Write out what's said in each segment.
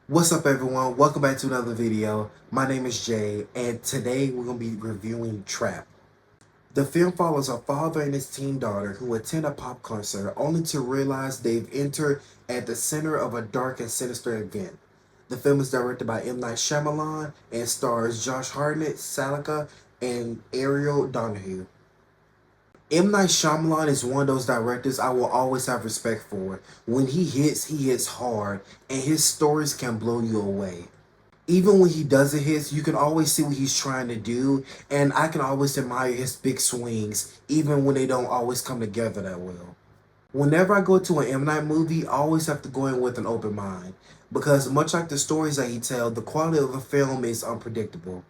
What's up everyone? Welcome back to another video. My name is Jay and today we're going to be reviewing Trap. The film follows a father and his teen daughter who attend a pop concert only to realize they've entered at the center of a dark and sinister event. The film is directed by M.night Shyamalan and stars Josh Hartnett, Saleka, and Ariel, Donoghue. M. Night Shyamalan is one of those directors I will always have respect for. When he hits hard, and his stories can blow you away. Even when he doesn't hit, you can always see what he's trying to do, and I can always admire his big swings, even when they don't always come together that well. Whenever I go to an M. Night movie, I always have to go in with an open mind, because much like the stories that he tells, the quality of the film is unpredictable.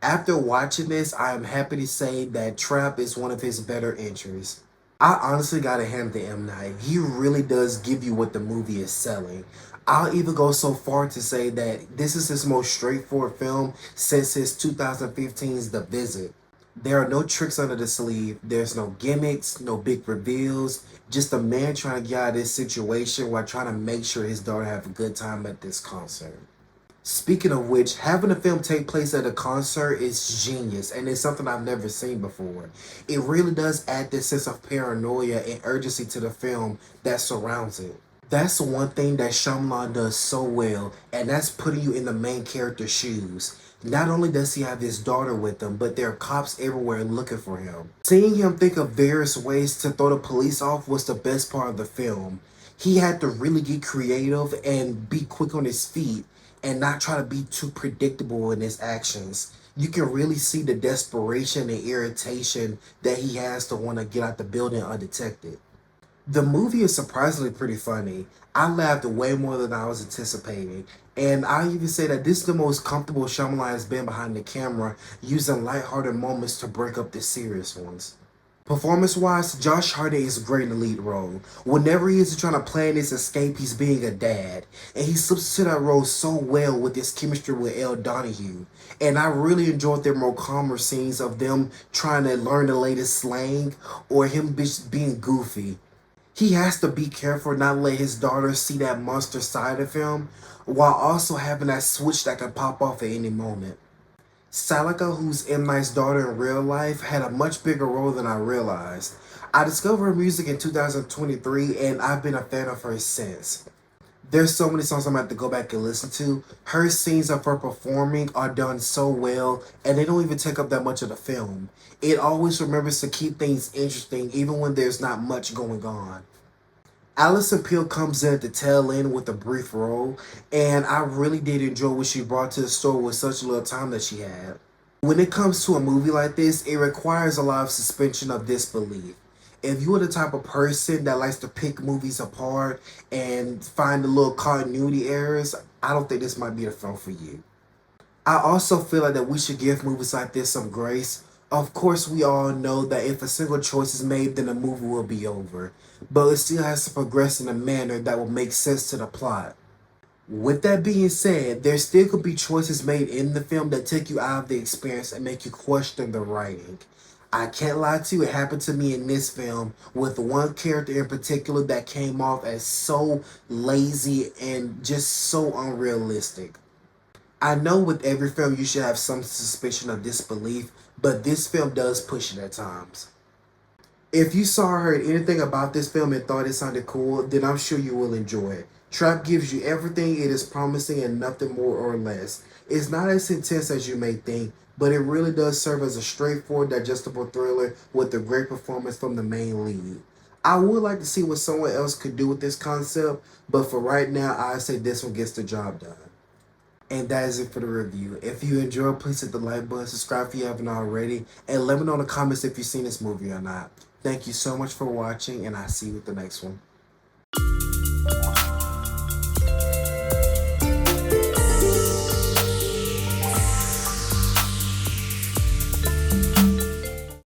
After watching this, I am happy to say that Trap is one of his better entries. I honestly gotta hand it to M. Night. He really does give you what the movie is selling. I'll even go so far to say that this is his most straightforward film since his 2015's The Visit. There are no tricks under the sleeve, there's no gimmicks, no big reveals, just a man trying to get out of this situation while trying to make sure his daughter have a good time at this concert. Speaking of which, having a film take place at a concert is genius and it's something I've never seen before. It really does add this sense of paranoia and urgency to the film that surrounds it. That's one thing that Shyamalan does so well, and that's putting you in the main character's shoes. Not only does he have his daughter with him, but there are cops everywhere looking for him. Seeing him think of various ways to throw the police off was the best part of the film. He had to really get creative and be quick on his feet and not try to be too predictable in his actions. You can really see the desperation and irritation that he has to want to get out the building undetected. The movie is surprisingly pretty funny. I laughed way more than I was anticipating. And I even say that this is the most comfortable Shyamalan has been behind the camera, using lighthearted moments to break up the serious ones. Performance-wise, Josh Hartnett is great in the lead role. Whenever he is trying to plan his escape, he's being a dad. And he slips into that role so well with his chemistry with Donoghue. And I really enjoyed their more calmer scenes of them trying to learn the latest slang or him just being goofy. He has to be careful not to let his daughter see that monster side of him, while also having that switch that can pop off at any moment. Saleka, who's M. Night's daughter in real life, had a much bigger role than I realized. I discovered her music in 2023 and I've been a fan of her since. There's so many songs I'm going to have to go back and listen to. Her scenes of her performing are done so well and they don't even take up that much of the film. It always remembers to keep things interesting even when there's not much going on. Alison Peel comes in at the tail end with a brief role, and I really did enjoy what she brought to the story with such little time that she had. When it comes to a movie like this, it requires a lot of suspension of disbelief. If you are the type of person that likes to pick movies apart and find the little continuity errors, I don't think this might be the film for you. I also feel like that we should give movies like this some grace. Of course, we all know that if a single choice is made, then the movie will be over. But it still has to progress in a manner that will make sense to the plot. With that being said, there still could be choices made in the film that take you out of the experience and make you question the writing. I can't lie to you, it happened to me in this film with one character in particular that came off as so lazy and just so unrealistic. I know with every film you should have some suspicion of disbelief, but this film does push it at times. If you saw or heard anything about this film and thought it sounded cool, then I'm sure you will enjoy it. Trap gives you everything it is promising and nothing more or less. It's not as intense as you may think, but it really does serve as a straightforward, digestible thriller with a great performance from the main lead. I would like to see what someone else could do with this concept, but for right now, I say this one gets the job done. And that is it for the review. If you enjoyed, please hit the like button, subscribe if you haven't already, and let me know in the comments if you've seen this movie or not. Thank you so much for watching, and I'll see you with the next one.